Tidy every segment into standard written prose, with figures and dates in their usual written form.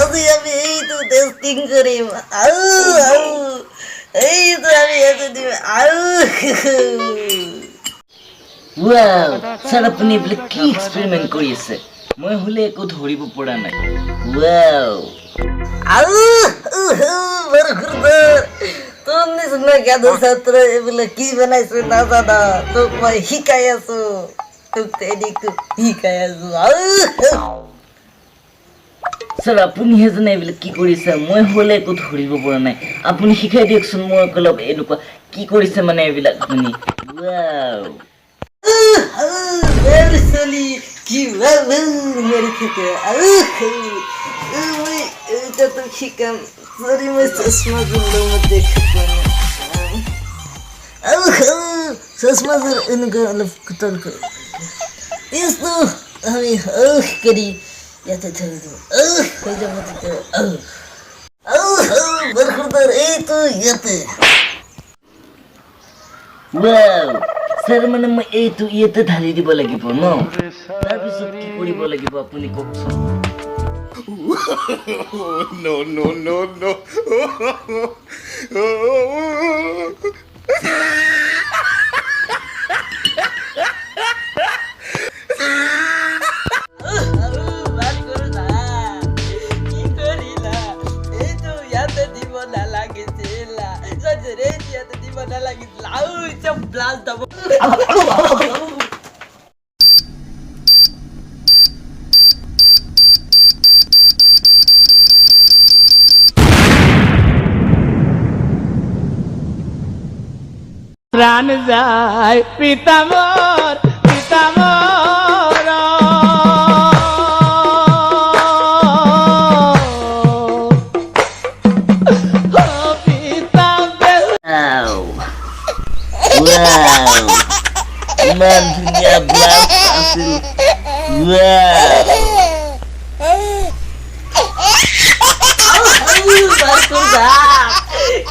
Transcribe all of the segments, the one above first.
আজি আমি এইটো টেস্টিং কৰিম এইটো আমি ইয়াতে দিম ৱাও স্যাৰ আপুনি এইবিলাক কি এক্সপেৰিমেণ্ট কৰি আছে মই হলে একো ধৰিব পৰা নাই ৱাও বৰ গুৰুদাৰ তোৰ নিচিনা গাধ ছাত্ৰ এইবিলাক কি বনাইছে নাজানা তোক মই শিকাই আছো তোক শিকাই আছো স্যাৰ আপুনি হেজনে এইবিলাক কি কৰিছে মই হলে একো ধৰিব পৰা নাই আপুনি শিকাই দিয়কচোন মই অলপ এনেকুৱা কি কৰিছে মানে এইবিলাক আপুনি ৱাও চলি কি মেৰি থাকে মই এটা তো শিকাম সৰি মই চশমা গুলো মই দেখে চশমা জৰ এনেকুৱা অলপ কুতল কৰে ইस्तो আমি কৰি ইয়াতে ধৰে দেবো হয়ে যাবো বৰখুৰদাৰ এই তো ইয়াতে ৱাও স্যাৰ মানে মই এইটো ইয়াতে ঢালি দিব লাগিব ন তাৰপিছত কি কৰিব লাগিব আপুনি কওকচোন No, no, no, no. প্রাণ যায় পিতামর পিতামর ইমান ধুনীয়া ব্লাউজ আছিল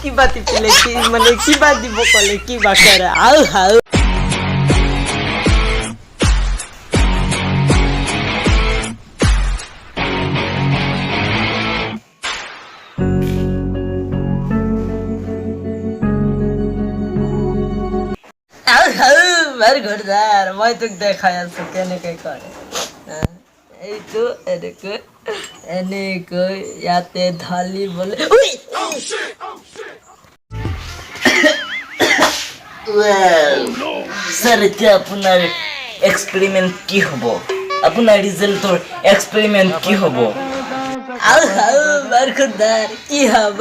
কিবা টিপিলে কি মানে কিবা দিব কলে কিবা কৰে ঘৰদাৰ মই তোক দেখাই আছো কেনেকৈ কৰে এইটো এনেকৈ ইয়াতে ঢালিবলৈ স্যাৰ এতিয়া আপোনাৰ এক্সপেৰিমেণ্ট কি হ'ব আপোনাৰ ৰিজাল্টৰ এক্সপেৰিমেণ্ট কি হ'ব ঘৰদাৰ কি হ'ব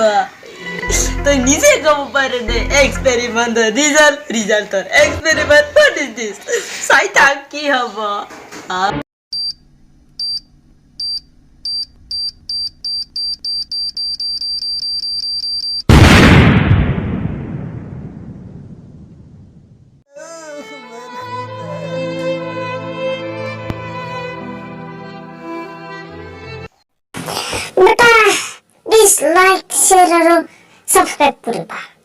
তই নিজে ক'ব পাৰে দে এক্সপেৰিমেণ্ট ৰিজাল্টৰ এক্সপেৰিমেণ্ট হোৱাট ইজ দিছ চাই থাক কি হ'ব বেটা প্লিজ লাইক শেয়ার আৰু সাবস্ক্ৰাইব কৰিবা